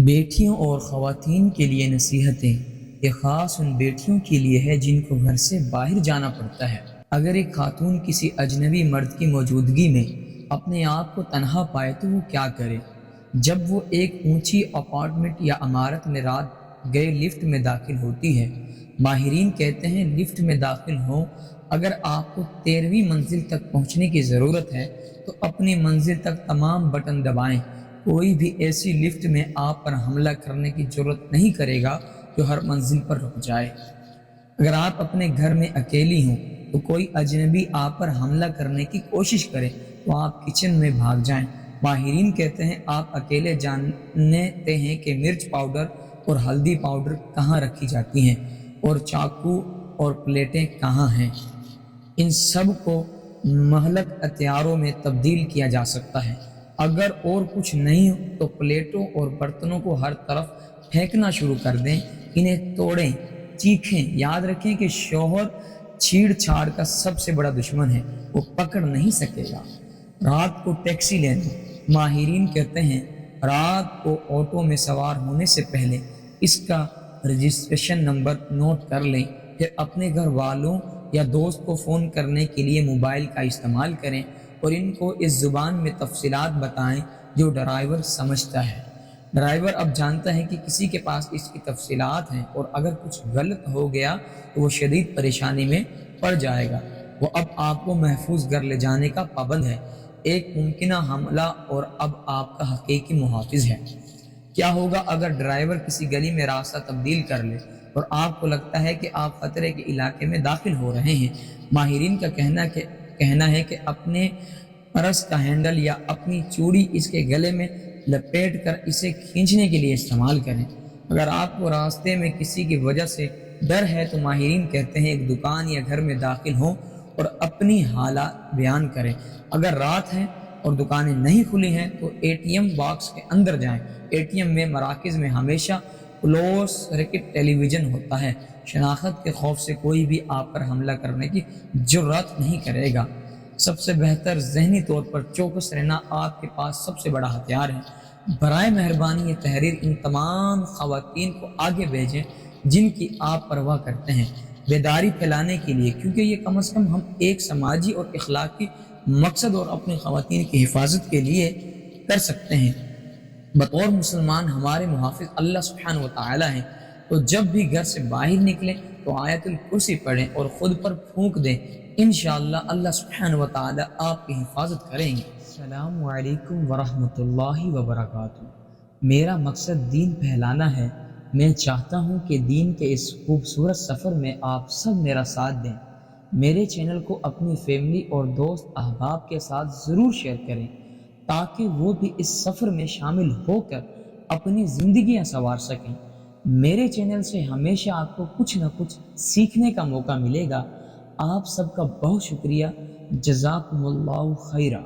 بیٹیوں اور خواتین کے لیے نصیحتیں۔ یہ خاص ان بیٹیوں کے لیے ہے جن کو گھر سے باہر جانا پڑتا ہے۔ اگر ایک خاتون کسی اجنبی مرد کی موجودگی میں اپنے آپ کو تنہا پائے تو وہ کیا کرے؟ جب وہ ایک اونچی اپارٹمنٹ یا عمارت میں رات گئے لفٹ میں داخل ہوتی ہے، ماہرین کہتے ہیں لفٹ میں داخل ہوں، اگر آپ کو 13ویں منزل تک پہنچنے کی ضرورت ہے تو اپنی منزل تک تمام بٹن دبائیں۔ کوئی بھی ایسی لفٹ میں آپ پر حملہ کرنے کی جرات نہیں کرے گا جو ہر منزل پر رک جائے۔ اگر آپ اپنے گھر میں اکیلی ہوں تو کوئی اجنبی آپ پر حملہ کرنے کی کوشش کرے تو آپ کچن میں بھاگ جائیں۔ ماہرین کہتے ہیں آپ اکیلے جانتے ہیں کہ مرچ پاؤڈر اور ہلدی پاؤڈر کہاں رکھی جاتی ہیں اور چاقو اور پلیٹیں کہاں ہیں۔ ان سب کو مہلک ہتھیاروں میں تبدیل کیا جا سکتا ہے۔ اگر اور کچھ نہیں تو پلیٹوں اور برتنوں کو ہر طرف پھینکنا شروع کر دیں، انہیں توڑیں، چیخیں۔ یاد رکھیں کہ شوہر چھیڑ چھاڑ کا سب سے بڑا دشمن ہے، وہ پکڑ نہیں سکے گا۔ رات کو ٹیکسی لینا۔ ماہرین کہتے ہیں رات کو آٹو میں سوار ہونے سے پہلے اس کا رجسٹریشن نمبر نوٹ کر لیں، پھر اپنے گھر والوں یا دوست کو فون کرنے کے لیے موبائل کا استعمال کریں اور ان کو اس زبان میں تفصیلات بتائیں جو ڈرائیور سمجھتا ہے۔ ڈرائیور اب جانتا ہے کہ کسی کے پاس اس کی تفصیلات ہیں اور اگر کچھ غلط ہو گیا تو وہ شدید پریشانی میں پڑ جائے گا۔ وہ اب آپ کو محفوظ گھر لے جانے کا پابند ہے، ایک ممکنہ حملہ اور اب آپ کا حقیقی محافظ ہے۔ کیا ہوگا اگر ڈرائیور کسی گلی میں راستہ تبدیل کر لے اور آپ کو لگتا ہے کہ آپ خطرے کے علاقے میں داخل ہو رہے ہیں؟ ماہرین کا کہنا ہے کہ اپنے پرس کا ہینڈل یا اپنی چوڑی اس کے گلے میں لپیٹ کر اسے کھینچنے کے لیے استعمال کریں۔ اگر آپ کو راستے میں کسی کی وجہ سے ڈر ہے تو ماہرین کہتے ہیں ایک دکان یا گھر میں داخل ہوں اور اپنی حالات بیان کریں۔ اگر رات ہے اور دکانیں نہیں کھلی ہیں تو اے ٹی ایم باکس کے اندر جائیں۔ اے ٹی ایم میں مراکز میں ہمیشہ کلوز سرکٹ ٹیلی ویژن ہوتا ہے۔ شناخت کے خوف سے کوئی بھی آپ پر حملہ کرنے کی جرات نہیں کرے گا۔ سب سے بہتر ذہنی طور پر چوکس رہنا آپ کے پاس سب سے بڑا ہتھیار ہے۔ برائے مہربانی یہ تحریر ان تمام خواتین کو آگے بھیجیں جن کی آپ پرواہ کرتے ہیں، بیداری پھیلانے کے لیے، کیونکہ یہ کم از کم ہم ایک سماجی اور اخلاقی مقصد اور اپنی خواتین کی حفاظت کے لیے کر سکتے ہیں۔ بطور مسلمان ہمارے محافظ اللہ سبحانہ و تعالی ہیں، تو جب بھی گھر سے باہر نکلیں تو آیت الکرسی پڑھیں اور خود پر پھونک دیں، انشاءاللہ اللہ سبحانہ و تعالی آپ کی حفاظت کریں گے۔ السلام علیکم ورحمۃ اللہ وبرکاتہ۔ میرا مقصد دین پھیلانا ہے۔ میں چاہتا ہوں کہ دین کے اس خوبصورت سفر میں آپ سب میرا ساتھ دیں۔ میرے چینل کو اپنی فیملی اور دوست احباب کے ساتھ ضرور شیئر کریں تاکہ وہ بھی اس سفر میں شامل ہو کر اپنی زندگیاں سنوار سکیں۔ میرے چینل سے ہمیشہ آپ کو کچھ نہ کچھ سیکھنے کا موقع ملے گا۔ آپ سب کا بہت شکریہ۔ جزاکم اللہ خیرہ۔